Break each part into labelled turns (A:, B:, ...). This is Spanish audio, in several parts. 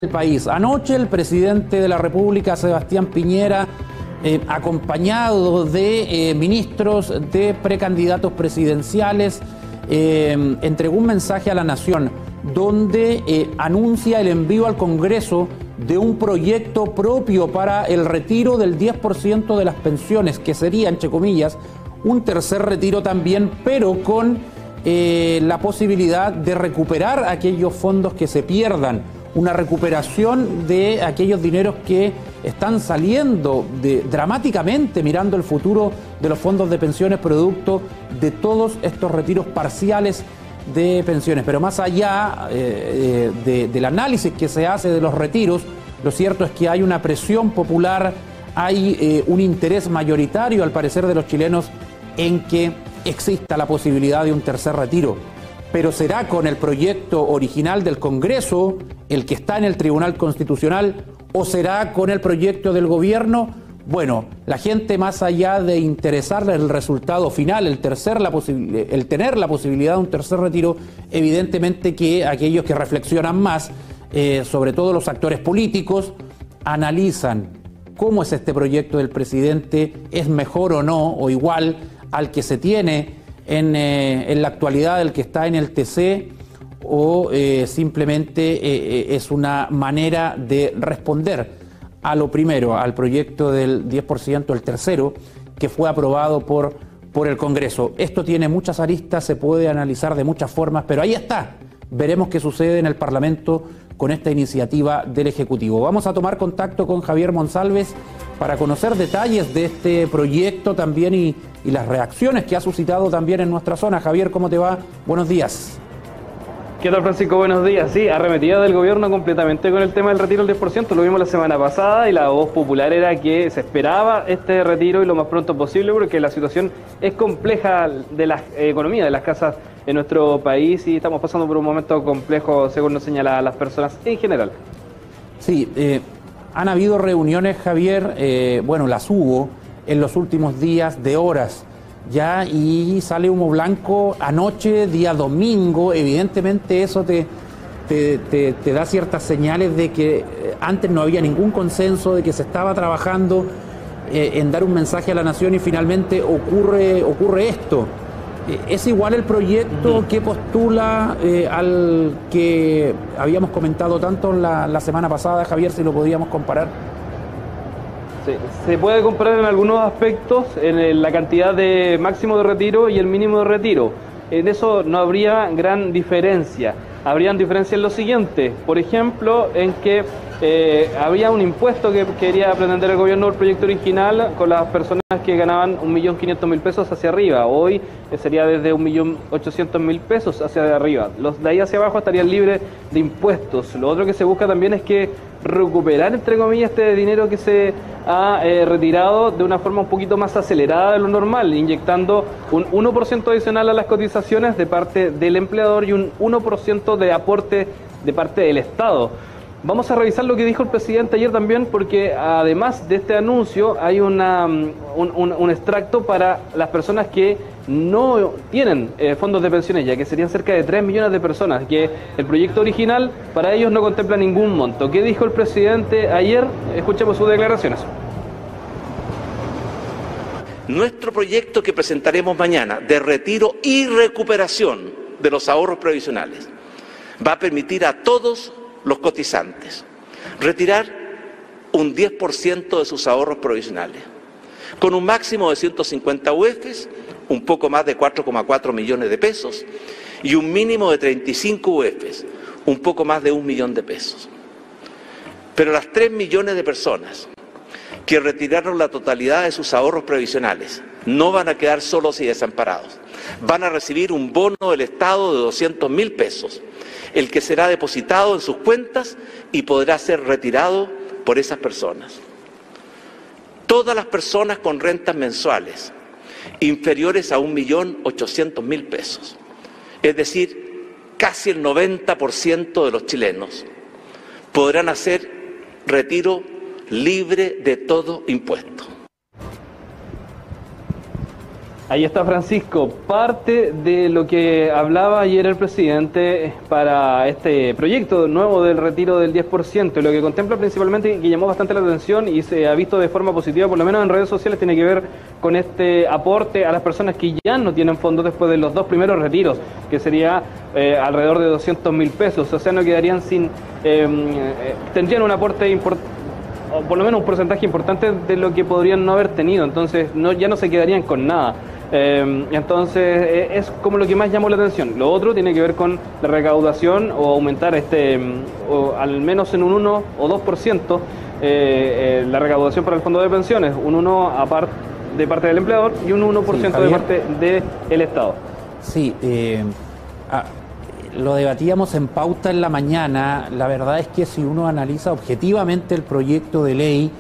A: del país. Anoche el presidente de la República, Sebastián Piñera, acompañado de ministros, de precandidatos presidenciales, entregó un mensaje a la nación donde anuncia el envío al Congreso de un proyecto propio para el retiro del 10% de las pensiones, que sería, entre comillas, un tercer retiro también, pero con la posibilidad de recuperar aquellos fondos que se pierdan, una recuperación de aquellos dineros que están saliendo dramáticamente mirando el futuro de los fondos de pensiones producto de todos estos retiros parciales de pensiones. Pero más allá del análisis que se hace de los retiros, lo cierto es que hay una presión popular, hay un interés mayoritario al parecer de los chilenos en que exista la posibilidad de un tercer retiro. Pero será con el proyecto original del Congreso, el que está en el Tribunal Constitucional, o será con el proyecto del gobierno. Bueno, la gente, más allá de interesarle el resultado final, el tener la posibilidad de un tercer retiro, evidentemente que aquellos que reflexionan más, sobre todo los actores políticos, analizan cómo es este proyecto del presidente, es mejor o no, o igual al que se tiene en la actualidad, el que está en el TC, o simplemente es una manera de responder a lo primero, al proyecto del 10%, el tercero, que fue aprobado por el Congreso. Esto tiene muchas aristas, se puede analizar de muchas formas, pero ahí está. Veremos qué sucede en el Parlamento con esta iniciativa del Ejecutivo. Vamos a tomar contacto con Javier Monsalves para conocer detalles de este proyecto también y las reacciones que ha suscitado también en nuestra zona. Javier, ¿cómo te va? Buenos días.
B: ¿Qué tal, Francisco? Buenos días. Sí, arremetida del gobierno completamente con el tema del retiro del 10%. Lo vimos la semana pasada y la voz popular era que se esperaba este retiro y lo más pronto posible porque la situación es compleja de la economía de las casas en nuestro país y estamos pasando por un momento complejo, según nos señalan las personas en general.
A: Sí, han habido reuniones, Javier, bueno, las hubo en los últimos días de horas ya, y sale humo blanco anoche, día domingo. Evidentemente eso te da ciertas señales de que antes no había ningún consenso, de que se estaba trabajando en dar un mensaje a la nación y finalmente ocurre esto. ¿Es igual el proyecto que postula al que habíamos comentado tanto la semana pasada, Javier, si lo podíamos comparar?
B: Sí, se puede comparar en algunos aspectos, en la cantidad de máximo de retiro y el mínimo de retiro. En eso no habría gran diferencia. Habrían diferencias en lo siguiente, por ejemplo, en que había un impuesto que quería pretender el gobierno del proyecto original con las personas que ganaban 1.500.000 pesos hacia arriba. Hoy sería desde 1.800.000 pesos hacia arriba. Los de ahí hacia abajo estarían libres de impuestos. Lo otro que se busca también es que recuperar, entre comillas, este dinero que se ha retirado de una forma un poquito más acelerada de lo normal, inyectando un 1% adicional a las cotizaciones de parte del empleador y un 1% de aporte de parte del Estado. Vamos a revisar lo que dijo el presidente ayer también, porque además de este anuncio hay un extracto para las personas que no tienen fondos de pensiones, ya que serían cerca de 3 millones de personas, que el proyecto original para ellos no contempla ningún monto. ¿Qué dijo el presidente ayer? Escuchemos sus declaraciones.
C: Nuestro proyecto que presentaremos mañana de retiro y recuperación de los ahorros previsionales va a permitir a todos los cotizantes retirar un 10% de sus ahorros provisionales, con un máximo de 150 UFs, un poco más de 4,4 millones de pesos, y un mínimo de 35 UFs, un poco más de 1 millón de pesos. Pero las 3 millones de personas que retiraron la totalidad de sus ahorros previsionales no van a quedar solos y desamparados. Van a recibir un bono del Estado de 200.000 pesos, el que será depositado en sus cuentas y podrá ser retirado por esas personas. Todas las personas con rentas mensuales inferiores a 1.800.000 pesos, es decir, casi el 90% de los chilenos, podrán hacer retiro libre de todo impuesto.
B: Ahí está, Francisco. Parte de lo que hablaba ayer el presidente para este proyecto nuevo del retiro del 10%, lo que contempla principalmente, que llamó bastante la atención y se ha visto de forma positiva, por lo menos en redes sociales, tiene que ver con este aporte a las personas que ya no tienen fondos después de los 2 primeros retiros, que sería alrededor de 200.000 pesos. O sea, no quedarían sin... tendrían un aporte importante, o por lo menos un porcentaje importante de lo que podrían no haber tenido. Entonces ya no se quedarían con nada. Entonces es como lo que más llamó la atención. Lo otro tiene que ver con la recaudación o aumentar o al menos en un 1 o 2% la recaudación para el fondo de pensiones, un 1 de parte del empleador y un 1%
A: sí,
B: de parte del Estado.
A: Sí, lo debatíamos en pauta en la mañana. La verdad es que si uno analiza objetivamente el proyecto de ley,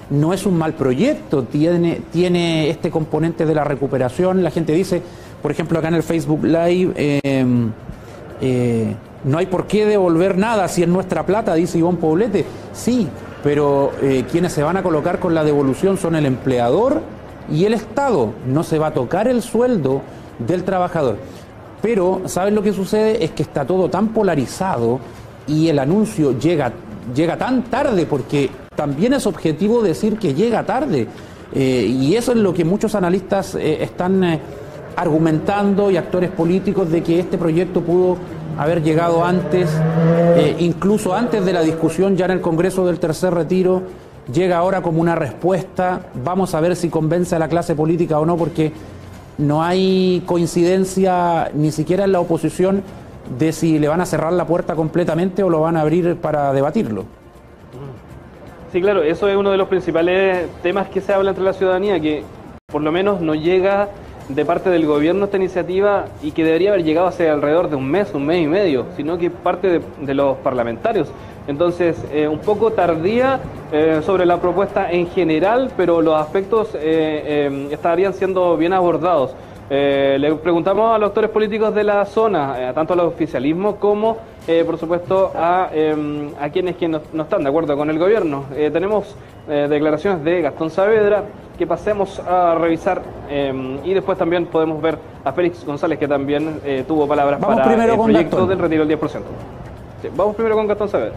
A: no es un mal proyecto, tiene este componente de la recuperación. La gente dice, por ejemplo, acá en el Facebook Live, no hay por qué devolver nada si es nuestra plata, dice Ivonne Poblete. Sí, pero quienes se van a colocar con la devolución son el empleador y el Estado. No se va a tocar el sueldo del trabajador. Pero, ¿sabes lo que sucede? Es que está todo tan polarizado y el anuncio llega tan tarde, porque también es objetivo decir que llega tarde, y eso es lo que muchos analistas están argumentando, y actores políticos, de que este proyecto pudo haber llegado antes, incluso antes de la discusión ya en el Congreso del tercer retiro. Llega ahora como una respuesta. Vamos a ver si convence a la clase política o no, porque no hay coincidencia ni siquiera en la oposición de si le van a cerrar la puerta completamente o lo van a abrir para debatirlo.
B: Sí, claro, eso es uno de los principales temas que se habla entre la ciudadanía, que por lo menos no llega de parte del gobierno esta iniciativa, y que debería haber llegado hace alrededor de un mes y medio, sino que parte de los parlamentarios. Entonces, un poco tardía sobre la propuesta en general, pero los aspectos estarían siendo bien abordados. Le preguntamos a los actores políticos de la zona, tanto al oficialismo como, por supuesto, a quienes que no están de acuerdo con el gobierno. Tenemos declaraciones de Gastón Saavedra, que pasemos a revisar, y después también podemos ver a Félix González, que también tuvo palabras para el proyecto del retiro del 10%. Sí, vamos primero con Gastón Saavedra.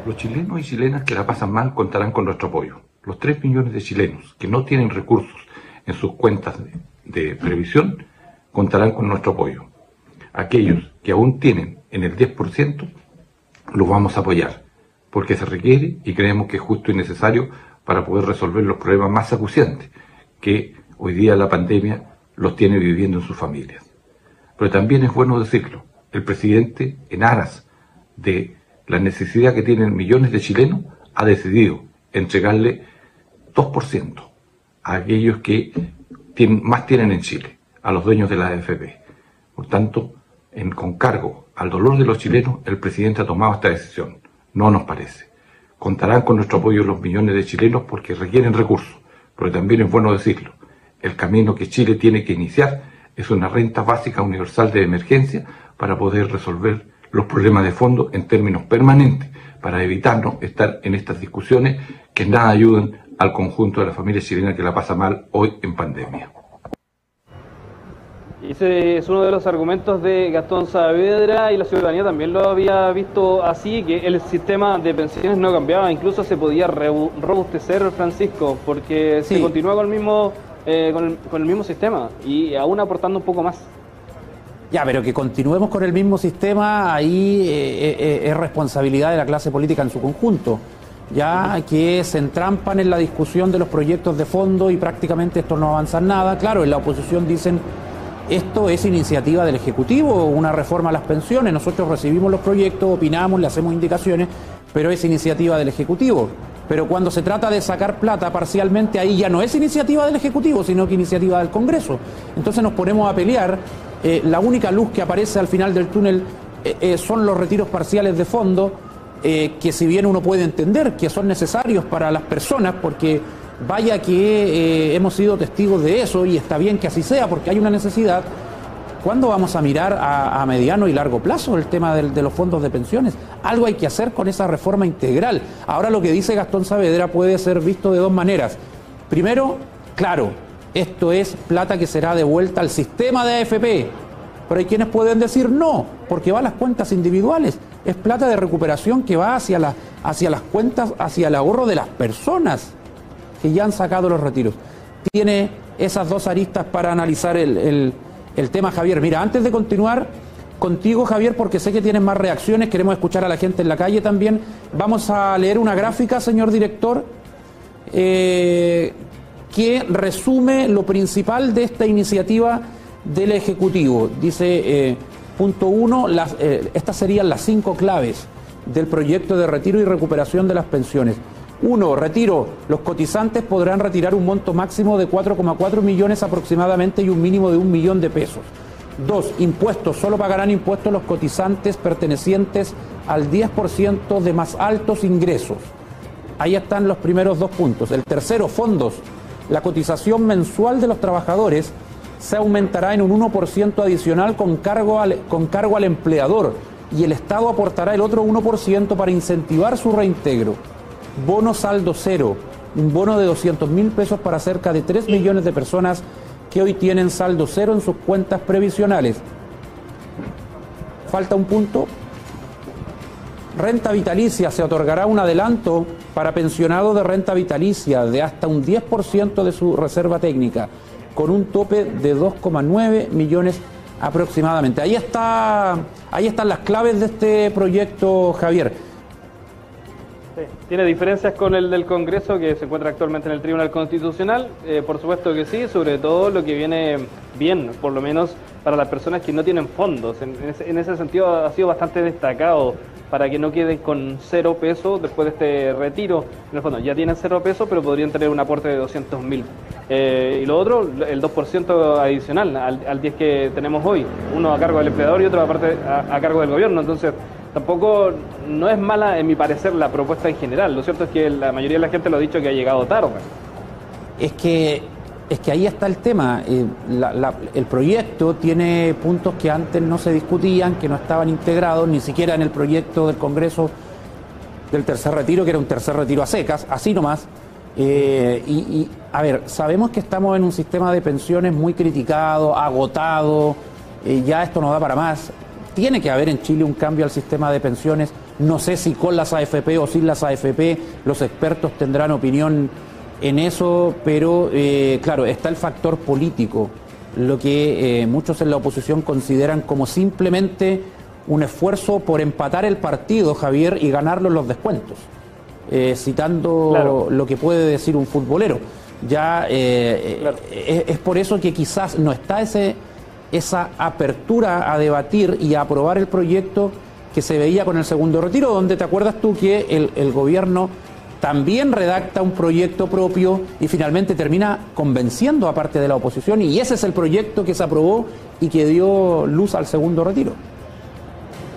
D: Los chilenos y chilenas que la pasan mal contarán con nuestro apoyo. Los 3 millones de chilenos que no tienen recursos en sus cuentas de previsión contarán con nuestro apoyo. Aquellos que aún tienen en el 10%, los vamos a apoyar, porque se requiere y creemos que es justo y necesario para poder resolver los problemas más acuciantes que hoy día la pandemia los tiene viviendo en sus familias. Pero también es bueno decirlo, el presidente, en aras de la necesidad que tienen millones de chilenos, ha decidido entregarle 2% a aquellos que más tienen en Chile, a los dueños de la AFP. Por tanto, con cargo al dolor de los chilenos, el presidente ha tomado esta decisión. No nos parece. Contarán con nuestro apoyo los millones de chilenos porque requieren recursos, pero también es bueno decirlo. El camino que Chile tiene que iniciar es una renta básica universal de emergencia para poder resolver los problemas de fondo en términos permanentes, para evitarnos estar en estas discusiones que nada ayudan al conjunto de la familia chilena que la pasa mal hoy en pandemia.
B: Ese es uno de los argumentos de Gastón Saavedra, y la ciudadanía también lo había visto así, que el sistema de pensiones no cambiaba, incluso se podía robustecer, Francisco, porque sí, se continúa con el mismo sistema y aún aportando un poco más.
A: Ya, pero que continuemos con el mismo sistema, ahí es responsabilidad de la clase política en su conjunto, ya que se entrampan en la discusión de los proyectos de fondo y prácticamente esto no avanza en nada. Claro, en la oposición dicen, esto es iniciativa del Ejecutivo, una reforma a las pensiones, nosotros recibimos los proyectos, opinamos, le hacemos indicaciones, pero es iniciativa del Ejecutivo. Pero cuando se trata de sacar plata parcialmente, ahí ya no es iniciativa del Ejecutivo, sino que iniciativa del Congreso. Entonces nos ponemos a pelear. La única luz que aparece al final del túnel son los retiros parciales de fondo, que si bien uno puede entender que son necesarios para las personas, porque vaya que hemos sido testigos de eso y está bien que así sea porque hay una necesidad. ¿Cuándo vamos a mirar a mediano y largo plazo el tema de los fondos de pensiones? Algo hay que hacer con esa reforma integral. Ahora, lo que dice Gastón Saavedra puede ser visto de dos maneras. Primero, claro, esto es plata que será devuelta al sistema de AFP. Pero hay quienes pueden decir no, porque va a las cuentas individuales. Es plata de recuperación que va hacia las cuentas, hacia el ahorro de las personas que ya han sacado los retiros. Tiene esas dos aristas para analizar el tema, Javier. Mira, antes de continuar contigo, Javier, porque sé que tienes más reacciones, queremos escuchar a la gente en la calle también, vamos a leer una gráfica, señor director, que resume lo principal de esta iniciativa del Ejecutivo. Dice, punto 1, estas serían las 5 claves del proyecto de retiro y recuperación de las pensiones. 1. Retiro. Los cotizantes podrán retirar un monto máximo de 4,4 millones aproximadamente y un mínimo de 1 millón de pesos. 2. Impuestos. Solo pagarán impuestos los cotizantes pertenecientes al 10% de más altos ingresos. Ahí están los primeros 2 puntos. El tercero, fondos. La cotización mensual de los trabajadores se aumentará en un 1% adicional con cargo al empleador y el Estado aportará el otro 1% para incentivar su reintegro. Bono saldo cero, un bono de 200.000 pesos para cerca de 3 millones de personas que hoy tienen saldo cero en sus cuentas previsionales. Falta un punto. Renta vitalicia. Se otorgará un adelanto para pensionados de renta vitalicia de hasta un 10% de su reserva técnica, con un tope de 2,9 millones aproximadamente. Ahí están las claves de este proyecto, Javier.
B: Sí, tiene diferencias con el del Congreso que se encuentra actualmente en el Tribunal Constitucional, por supuesto que sí, sobre todo lo que viene bien, por lo menos para las personas que no tienen fondos. En ese sentido ha sido bastante destacado para que no queden con 0 pesos después de este retiro. En el fondo ya tienen 0 pesos, pero podrían tener un aporte de 200.000. Y lo otro, el 2% adicional al 10 que tenemos hoy, uno a cargo del empleador y otro aparte a cargo del gobierno. Entonces tampoco no es mala, en mi parecer, la propuesta en general. Lo cierto es que la mayoría de la gente lo ha dicho que ha llegado tarde.
A: Es que ahí está el tema. El proyecto tiene puntos que antes no se discutían, que no estaban integrados, ni siquiera en el proyecto del Congreso del tercer retiro, que era un tercer retiro a secas, así nomás. A ver, sabemos que estamos en un sistema de pensiones muy criticado, agotado, ya esto no da para más. Tiene que haber en Chile un cambio al sistema de pensiones. No sé si con las AFP o sin las AFP, los expertos tendrán opinión en eso, pero claro, está el factor político, lo que muchos en la oposición consideran como simplemente un esfuerzo por empatar el partido, Javier, y ganarlo en los descuentos, citando claro lo que puede decir un futbolero. Ya claro, es por eso que quizás no está esa apertura a debatir y a aprobar el proyecto que se veía con el segundo retiro, donde te acuerdas tú que el gobierno también redacta un proyecto propio y finalmente termina convenciendo a parte de la oposición, y ese es el proyecto que se aprobó y que dio luz al segundo retiro.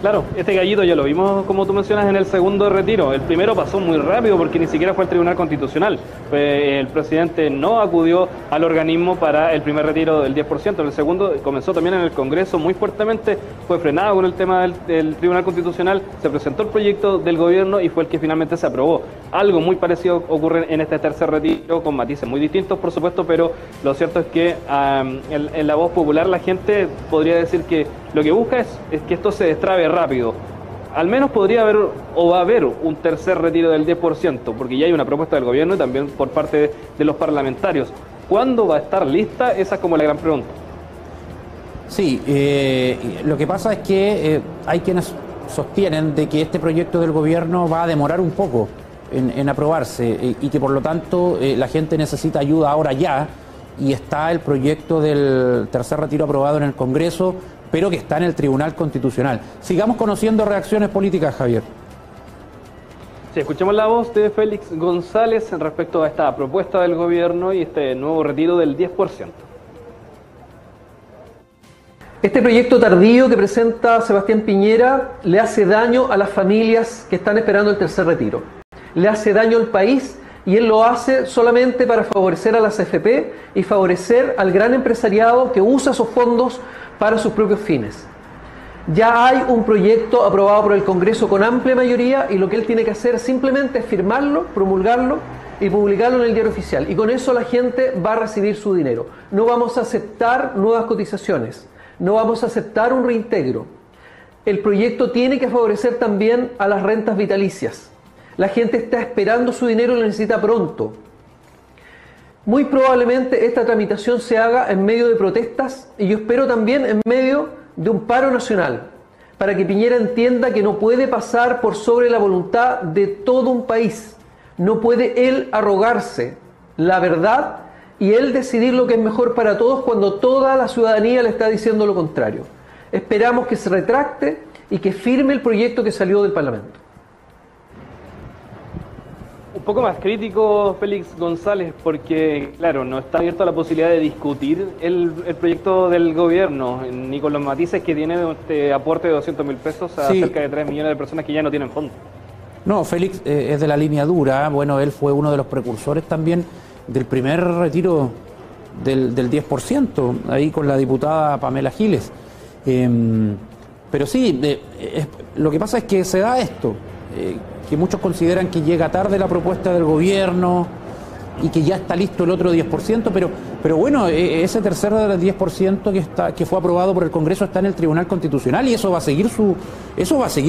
B: Claro, este gallito ya lo vimos, como tú mencionas, en el segundo retiro. El primero pasó muy rápido porque ni siquiera fue al Tribunal Constitucional. El presidente no acudió al organismo para el primer retiro del 10%. El segundo comenzó también en el Congreso muy fuertemente, fue frenado con el tema del Tribunal Constitucional, se presentó el proyecto del gobierno y fue el que finalmente se aprobó. Algo muy parecido ocurre en este tercer retiro, con matices muy distintos, por supuesto, pero lo cierto es que en la voz popular la gente podría decir que lo que busca es que esto se destrabe rápido. Al menos podría haber o va a haber un tercer retiro del 10%, porque ya hay una propuesta del gobierno y también por parte de los parlamentarios. ¿Cuándo va a estar lista? Esa es como la gran pregunta.
A: Sí, lo que pasa es que hay quienes sostienen de que este proyecto del gobierno va a demorar un poco en aprobarse y que por lo tanto la gente necesita ayuda ahora ya, y está el proyecto del tercer retiro aprobado en el Congreso, pero que está en el Tribunal Constitucional. Sigamos conociendo reacciones políticas, Javier.
B: Sí, escuchemos la voz de Félix González respecto a esta propuesta del gobierno y este nuevo retiro del 10%.
E: Este proyecto tardío que presenta Sebastián Piñera le hace daño a las familias que están esperando el tercer retiro. Le hace daño al país, y él lo hace solamente para favorecer a las AFP y favorecer al gran empresariado que usa esos fondos para sus propios fines. Ya hay un proyecto aprobado por el Congreso con amplia mayoría, y lo que él tiene que hacer simplemente es firmarlo, promulgarlo y publicarlo en el diario oficial. Y con eso la gente va a recibir su dinero. No vamos a aceptar nuevas cotizaciones, no vamos a aceptar un reintegro. El proyecto tiene que favorecer también a las rentas vitalicias. La gente está esperando su dinero y lo necesita pronto. Muy probablemente esta tramitación se haga en medio de protestas y yo espero también en medio de un paro nacional, para que Piñera entienda que no puede pasar por sobre la voluntad de todo un país. No puede él arrogarse la verdad y él decidir lo que es mejor para todos cuando toda la ciudadanía le está diciendo lo contrario. Esperamos que se retracte y que firme el proyecto que salió del Parlamento.
B: Un poco más crítico, Félix González, porque, claro, no está abierto a la posibilidad de discutir el proyecto del gobierno, ni con los matices que tiene este aporte de 200.000 pesos a cerca de 3 millones de personas que ya no tienen fondo.
A: No, Félix es de la línea dura. Bueno, él fue uno de los precursores también del primer retiro del 10%, ahí con la diputada Pamela Giles. Pero sí, lo que pasa es que se da esto, que muchos consideran que llega tarde la propuesta del gobierno y que ya está listo el otro 10%, pero bueno, ese tercer 10% que fue aprobado por el Congreso está en el Tribunal Constitucional y eso va a seguir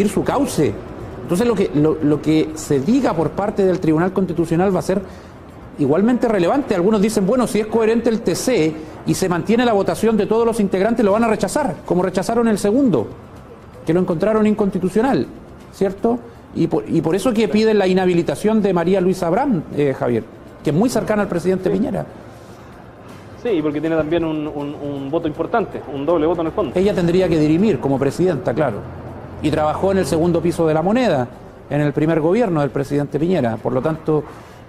A: su cauce. Entonces lo que se diga por parte del Tribunal Constitucional va a ser igualmente relevante. Algunos dicen, bueno, si es coherente el TC y se mantiene la votación de todos los integrantes, lo van a rechazar, como rechazaron el segundo, que lo encontraron inconstitucional, ¿cierto? Y por eso que piden la inhabilitación de María Luisa Abraham, Javier, que es muy cercana al presidente Piñera.
B: Sí, porque tiene también un voto importante, un doble voto en el fondo.
A: Ella tendría que dirimir como presidenta, claro. Y trabajó en el segundo piso de la moneda, en el primer gobierno del presidente Piñera. Por lo tanto,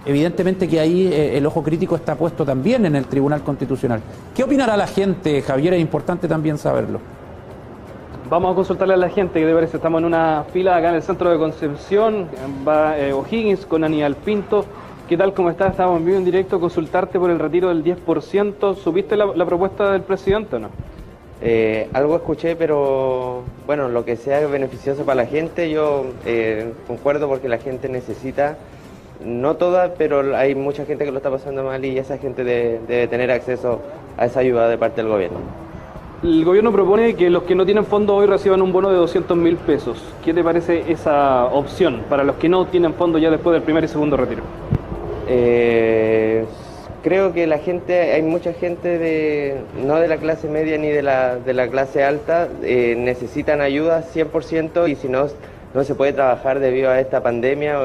A: evidentemente que ahí el ojo crítico está puesto también en el Tribunal Constitucional. ¿Qué opinará la gente, Javier? Es importante también saberlo.
B: Vamos a consultarle a la gente, ¿qué te parece? Estamos en una fila acá en el centro de Concepción, va O'Higgins con Aníbal Pinto. ¿Qué tal? ¿Cómo estás? Estamos en vivo en directo, consultarte por el retiro del 10%. ¿Supiste la propuesta del presidente o no?
F: Algo escuché, pero bueno, lo que sea beneficioso para la gente, yo concuerdo porque la gente necesita, no toda, pero hay mucha gente que lo está pasando mal y esa gente debe tener acceso a esa ayuda de parte del gobierno.
B: El gobierno propone que los que no tienen fondo hoy reciban un bono de 200.000 pesos. ¿Qué te parece esa opción para los que no tienen fondo ya después del primer y segundo retiro?
F: Creo que la gente, hay mucha gente no de la clase media ni de la clase alta, necesitan ayuda 100% y si no se puede trabajar debido a esta pandemia.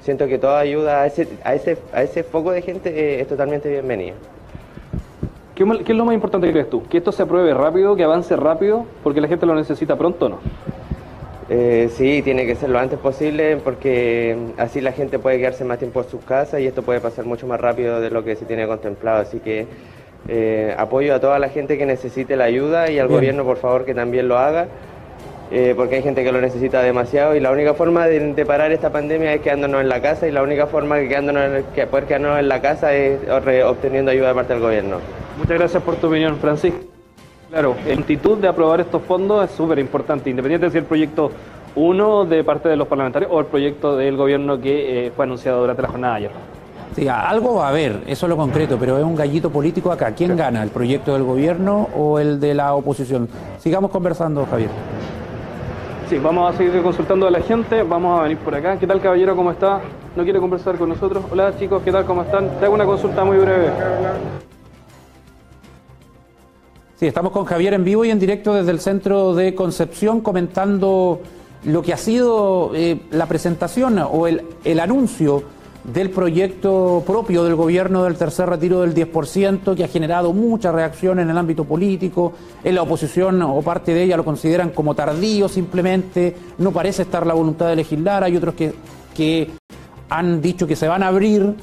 F: Siento que toda ayuda a ese foco de gente es totalmente bienvenida.
B: ¿Qué es lo más importante que crees tú? ¿Que esto se apruebe rápido, que avance rápido, porque la gente lo necesita pronto o no?
F: Sí, tiene que ser lo antes posible porque así la gente puede quedarse más tiempo en sus casas y esto puede pasar mucho más rápido de lo que se tiene contemplado. Así que apoyo a toda la gente que necesite la ayuda y al gobierno, por favor, que también lo haga, porque hay gente que lo necesita demasiado y la única forma de parar esta pandemia es quedándonos en la casa y la única forma de poder quedarnos en la casa es obteniendo ayuda de parte del gobierno.
B: Muchas gracias por tu opinión, Francisco. Claro, la actitud de aprobar estos fondos es súper importante, independiente de si el proyecto 1 de parte de los parlamentarios o el proyecto del gobierno que fue anunciado durante la jornada de ayer.
A: Sí, algo va a haber, eso es lo concreto, pero es un gallito político acá. ¿Quién gana, el proyecto del gobierno o el de la oposición? Sigamos conversando, Javier.
B: Sí, vamos a seguir consultando a la gente, vamos a venir por acá. ¿Qué tal, caballero? ¿Cómo está? ¿No quiere conversar con nosotros? Hola, chicos, ¿qué tal? ¿Cómo están? Te hago una consulta muy breve.
A: Sí, estamos con Javier en vivo y en directo desde el centro de Concepción comentando lo que ha sido la presentación o el anuncio del proyecto propio del gobierno del tercer retiro del 10%, que ha generado mucha reacción en el ámbito político. En la oposición o parte de ella lo consideran como tardío simplemente, no parece estar la voluntad de legislar. Hay otros que han dicho que se van a abrir,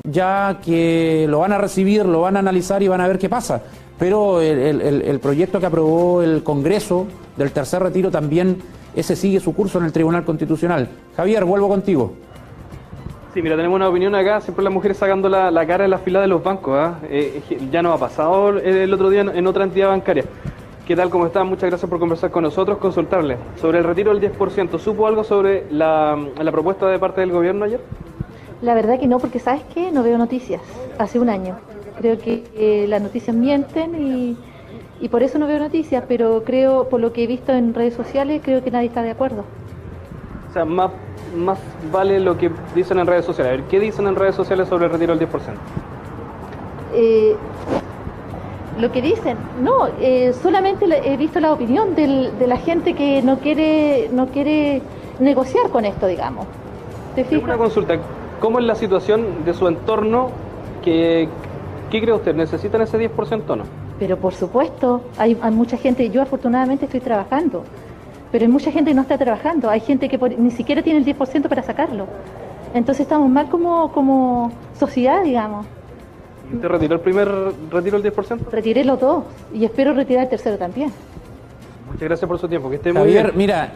A: ya que lo van a recibir, lo van a analizar y van a ver qué pasa. Pero el proyecto que aprobó el Congreso del tercer retiro también, ese sigue su curso en el Tribunal Constitucional. Javier, vuelvo contigo.
B: Sí, mira, tenemos una opinión acá, siempre las mujeres sacando la cara en la fila de los bancos. Ya nos ha pasado el otro día en otra entidad bancaria. ¿Qué tal? ¿Cómo están? Muchas gracias por conversar con nosotros, consultarle. Sobre el retiro del 10%, ¿supo algo sobre la propuesta de parte del gobierno ayer?
G: La verdad que no, porque ¿sabes qué? No veo noticias. Hace un año. Creo que las noticias mienten y por eso no veo noticias, pero creo, por lo que he visto en redes sociales, creo que nadie está de acuerdo.
B: O sea, más vale lo que dicen en redes sociales. A ver, ¿qué dicen en redes sociales sobre el retiro del 10%?
G: Lo que dicen, no, solamente he visto la opinión de la gente que no quiere negociar con esto, digamos. ¿Te fijas?
B: Una consulta, ¿cómo es la situación de su entorno? ¿Qué cree usted? ¿Necesitan ese 10% o no?
G: Pero por supuesto, hay mucha gente, yo afortunadamente estoy trabajando, pero hay mucha gente que no está trabajando, hay gente que ni siquiera tiene el 10% para sacarlo. Entonces estamos mal como sociedad, digamos.
B: ¿Usted retiró el primer retiro del 10%?
G: Retiré los dos y espero retirar el tercero también.
B: Muchas gracias por su tiempo, que esté muy
A: Javier,
B: bien.
A: mira,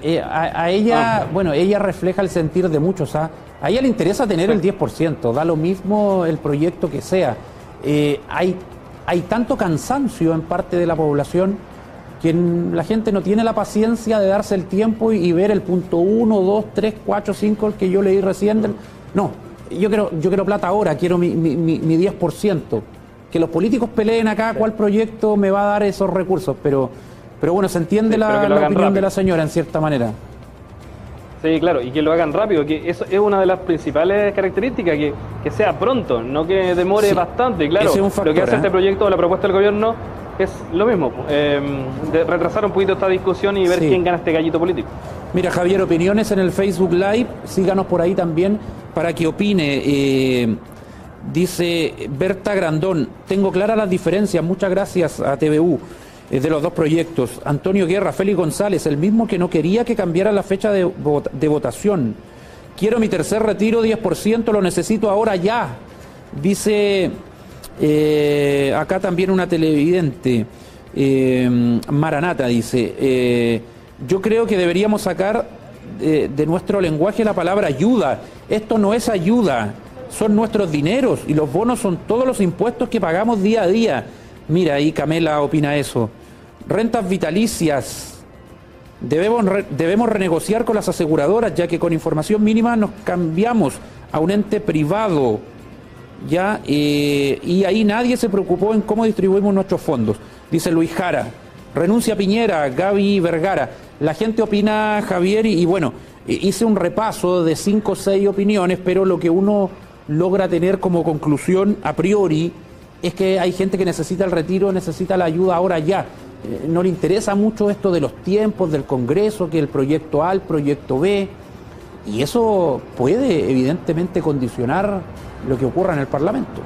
A: a ella, bueno, ella refleja el sentir de muchos. A ella le interesa tener el 10%, da lo mismo el proyecto que sea. Hay tanto cansancio en parte de la población que la gente no tiene la paciencia de darse el tiempo y ver el punto 1, 2, 3, 4, 5, el que yo leí recién. No, yo quiero plata ahora, quiero mi 10%. Que los políticos peleen acá cuál proyecto me va a dar esos recursos, pero bueno, se entiende la opinión rápido de la señora en cierta manera.
B: Sí, claro, y que lo hagan rápido, que eso es una de las principales características, que sea pronto, no que demore bastante. Claro,
A: ese es un factor,
B: lo que hace este proyecto, la propuesta del gobierno, es lo mismo, de retrasar un poquito esta discusión y ver quién gana este gallito político.
A: Mira, Javier, opiniones en el Facebook Live, síganos por ahí también para que opine. Dice Berta Grandón, tengo claras las diferencias, muchas gracias a TVU. De los dos proyectos. Antonio Guerra, Félix González, el mismo que no quería que cambiara la fecha de votación. Quiero mi tercer retiro, 10%, lo necesito ahora ya. Dice acá también una televidente, Maranata, dice, yo creo que deberíamos sacar de nuestro lenguaje la palabra ayuda. Esto no es ayuda, son nuestros dineros y los bonos son todos los impuestos que pagamos día a día. Mira, ahí Camela opina eso. Rentas vitalicias. Debemos renegociar con las aseguradoras, ya que con información mínima nos cambiamos a un ente privado. ¿Ya? Y ahí nadie se preocupó en cómo distribuimos nuestros fondos. Dice Luis Jara. Renuncia Piñera, Gaby Vergara. La gente opina, Javier, y bueno, hice un repaso de 5 o 6 opiniones, pero lo que uno logra tener como conclusión a priori es que hay gente que necesita el retiro, necesita la ayuda ahora ya. No le interesa mucho esto de los tiempos del Congreso, que el proyecto A, el proyecto B, y eso puede evidentemente condicionar lo que ocurra en el Parlamento.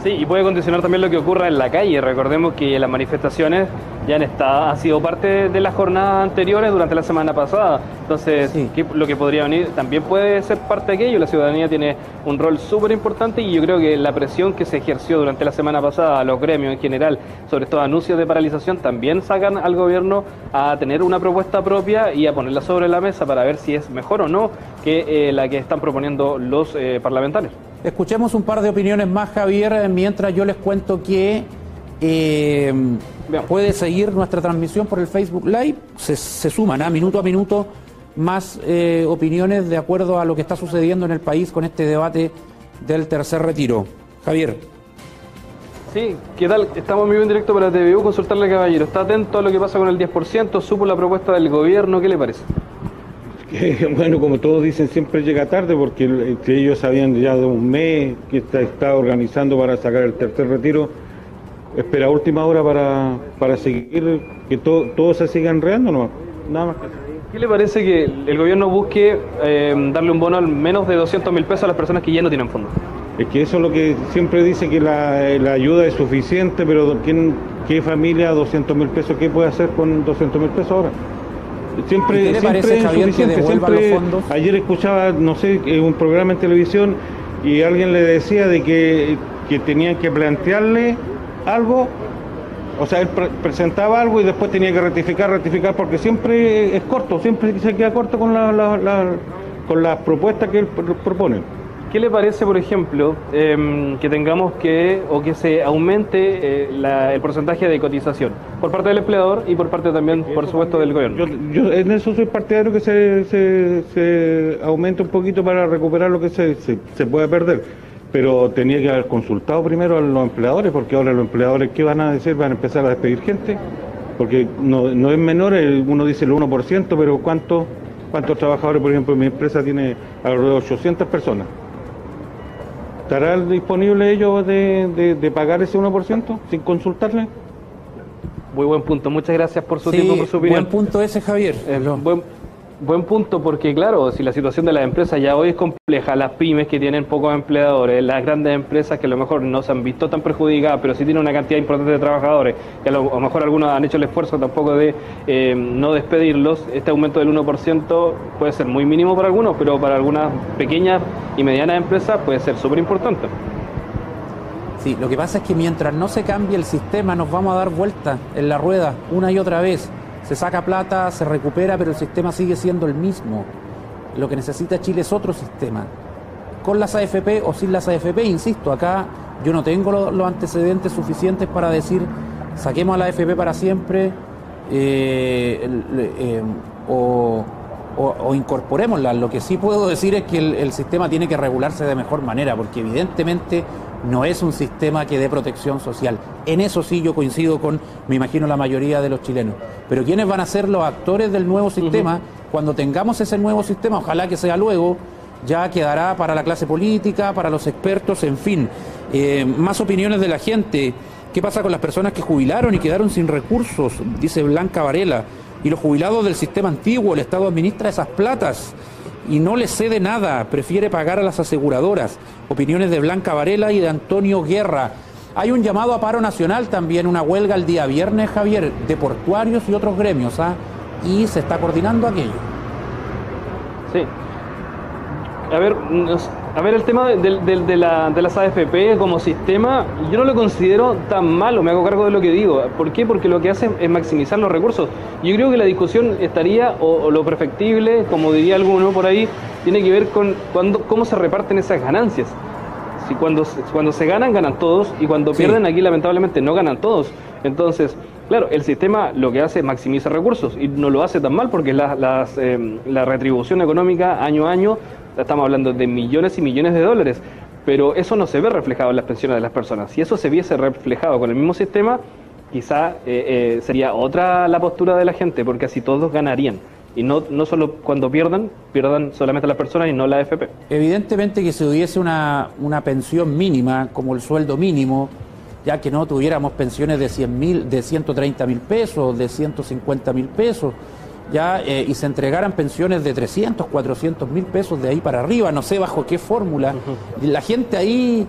B: Sí, y puede condicionar también lo que ocurra en la calle. Recordemos que las manifestaciones ya han sido parte de las jornadas anteriores durante la semana pasada. Entonces, lo que podría venir también puede ser parte de aquello. La ciudadanía tiene un rol súper importante y yo creo que la presión que se ejerció durante la semana pasada a los gremios en general, sobre estos anuncios de paralización, también sacan al gobierno a tener una propuesta propia y a ponerla sobre la mesa para ver si es mejor o no que la que están proponiendo los parlamentarios.
A: Escuchemos un par de opiniones más, Javier, mientras yo les cuento que puede seguir nuestra transmisión por el Facebook Live. Se suman minuto a minuto más opiniones de acuerdo a lo que está sucediendo en el país con este debate del tercer retiro. Javier.
B: Sí, ¿qué tal? Estamos en vivo en directo para TVU. Consultarle a Caballero. ¿Está atento a lo que pasa con el 10%? ¿Supo la propuesta del gobierno? ¿Qué le parece?
H: Bueno, como todos dicen, siempre llega tarde porque ellos habían ya de un mes que está organizando para sacar el tercer retiro. Espera última hora para seguir, que todo se siga enredando, no, nada más.
B: ¿Qué le parece que el gobierno busque darle un bono al menos de 200.000 pesos a las personas que ya no tienen fondos?
H: Es que eso es lo que siempre dice, que la ayuda es suficiente, pero ¿qué familia 200.000 pesos? ¿Qué puede hacer con 200.000 pesos ahora? Siempre es insuficiente. Siempre, los fondos. Ayer escuchaba, no sé, un programa en televisión y alguien le decía de que tenían que plantearle algo, o sea, él presentaba algo y después tenía que ratificar, porque siempre es corto, siempre se queda corto con las propuestas que él propone.
B: ¿Qué le parece, por ejemplo, que tengamos que se aumente el porcentaje de cotización por parte del empleador y por parte también, por supuesto, del gobierno?
H: Yo en eso soy partidario que se aumente un poquito para recuperar lo que se puede perder. Pero tenía que haber consultado primero a los empleadores, porque ahora los empleadores, ¿qué van a decir? Van a empezar a despedir gente, porque no es menor, uno dice el 1%, pero ¿cuántos trabajadores? Por ejemplo, mi empresa tiene alrededor de 800 personas. ¿Estarán disponibles ellos de pagar ese 1% sin consultarle?
B: Muy buen punto, muchas gracias por su tiempo, por su opinión.
A: Buen punto ese, Javier.
B: Buen punto, porque claro, si la situación de las empresas ya hoy es compleja, las pymes que tienen pocos empleadores, las grandes empresas que a lo mejor no se han visto tan perjudicadas, pero sí tienen una cantidad importante de trabajadores, que a lo mejor algunos han hecho el esfuerzo tampoco de no despedirlos, este aumento del 1% puede ser muy mínimo para algunos, pero para algunas pequeñas y medianas empresas puede ser súper importante.
A: Sí, lo que pasa es que mientras no se cambie el sistema nos vamos a dar vueltas en la rueda una y otra vez. Se saca plata, se recupera, pero el sistema sigue siendo el mismo. Lo que necesita Chile es otro sistema. Con las AFP o sin las AFP, insisto, acá yo no tengo los antecedentes suficientes para decir saquemos a la AFP para siempre o incorporémosla. Lo que sí puedo decir es que el sistema tiene que regularse de mejor manera, porque evidentemente no es un sistema que dé protección social. En eso sí yo coincido con, me imagino, la mayoría de los chilenos. Pero ¿quiénes van a ser los actores del nuevo sistema? Cuando tengamos ese nuevo sistema, ojalá que sea luego, ya quedará para la clase política, para los expertos, en fin. Más opiniones de la gente. ¿Qué pasa con las personas que jubilaron y quedaron sin recursos? Dice Blanca Varela. Y los jubilados del sistema antiguo, el Estado administra esas platas y no les cede nada, prefiere pagar a las aseguradoras. Opiniones de Blanca Varela y de Antonio Guerra. Hay un llamado a paro nacional también, una huelga el día viernes, Javier, de portuarios y otros gremios, y se está coordinando aquello.
B: Sí. A ver, el tema de las AFP como sistema, yo no lo considero tan malo, me hago cargo de lo que digo. ¿Por qué? Porque lo que hace es maximizar los recursos. Yo creo que la discusión estaría, o lo perfectible, como diría alguno por ahí, tiene que ver con cómo se reparten esas ganancias. Si cuando se ganan, ganan todos, y cuando pierden, aquí lamentablemente no ganan todos. Entonces, claro, el sistema lo que hace es maximizar recursos, y no lo hace tan mal, porque la retribución económica año a año, estamos hablando de millones y millones de dólares, pero eso no se ve reflejado en las pensiones de las personas. Si eso se viese reflejado con el mismo sistema, quizá sería otra la postura de la gente, porque así todos ganarían. Y no solo cuando pierdan solamente las personas y no la AFP.
A: Evidentemente que si hubiese una pensión mínima, como el sueldo mínimo, ya que no tuviéramos pensiones de 130.000 pesos, de 150.000 pesos, y se entregaran pensiones de 300, 400.000 pesos de ahí para arriba, no sé bajo qué fórmula, la gente ahí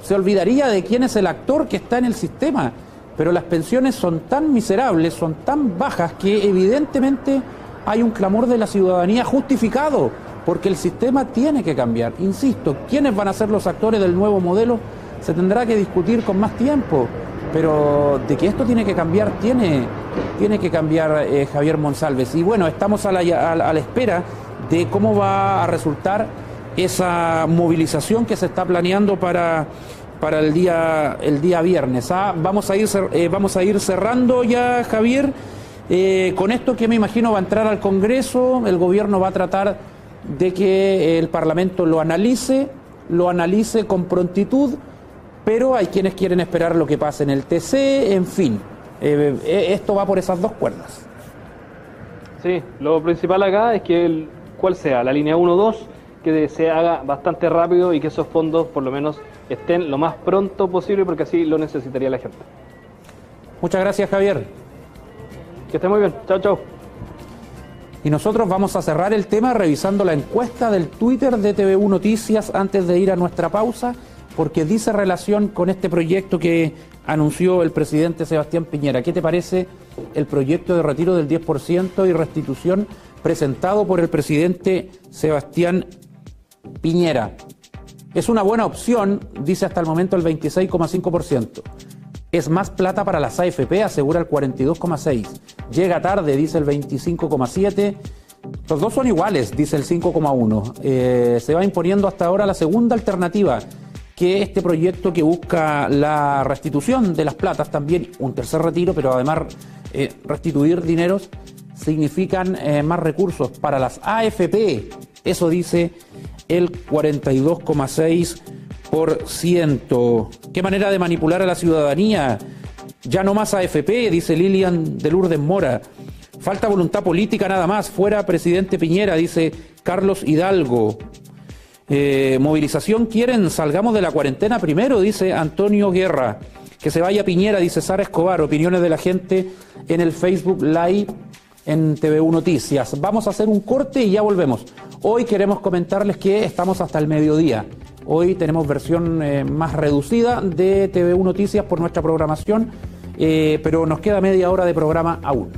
A: se olvidaría de quién es el actor que está en el sistema. Pero las pensiones son tan miserables, son tan bajas, que evidentemente hay un clamor de la ciudadanía justificado, porque el sistema tiene que cambiar. Insisto, ¿quiénes van a ser los actores del nuevo modelo? Se tendrá que discutir con más tiempo, pero de que esto tiene que cambiar, tiene que cambiar Javier Monsalves. Y bueno, estamos a la espera de cómo va a resultar esa movilización que se está planeando para el día viernes. Vamos a ir cerrando ya, Javier. Con esto que me imagino va a entrar al Congreso, el gobierno va a tratar de que el Parlamento lo analice con prontitud, pero hay quienes quieren esperar lo que pase en el TC, en fin, esto va por esas dos cuerdas.
B: Sí, lo principal acá es que cuál sea la línea 1-2, que se haga bastante rápido y que esos fondos por lo menos estén lo más pronto posible, porque así lo necesitaría la gente.
A: Muchas gracias, Javier.
B: Que esté muy bien. Chao, chao.
A: Y nosotros vamos a cerrar el tema revisando la encuesta del Twitter de TVU Noticias antes de ir a nuestra pausa, porque dice relación con este proyecto que anunció el presidente Sebastián Piñera. ¿Qué te parece el proyecto de retiro del 10% y restitución presentado por el presidente Sebastián Piñera? Es una buena opción, dice hasta el momento el 26,5%. Es más plata para las AFP, asegura el 42,6%. Llega tarde, dice el 25,7%. Los dos son iguales, dice el 5,1. Se va imponiendo hasta ahora la segunda alternativa, que este proyecto que busca la restitución de las platas, también un tercer retiro, pero además restituir dineros significan más recursos para las AFP. Eso dice el 42,6%. ¿Qué manera de manipular a la ciudadanía? Ya no más AFP, dice Lilian de Lourdes Mora. Falta voluntad política nada más. Fuera presidente Piñera, dice Carlos Hidalgo. Movilización quieren, salgamos de la cuarentena primero, dice Antonio Guerra. Que se vaya Piñera, dice Sara Escobar. Opiniones de la gente en el Facebook Live en TVU Noticias. Vamos a hacer un corte y ya volvemos. Hoy queremos comentarles que estamos hasta el mediodía. Hoy tenemos versión más reducida de TVU Noticias por nuestra programación, pero nos queda media hora de programa aún.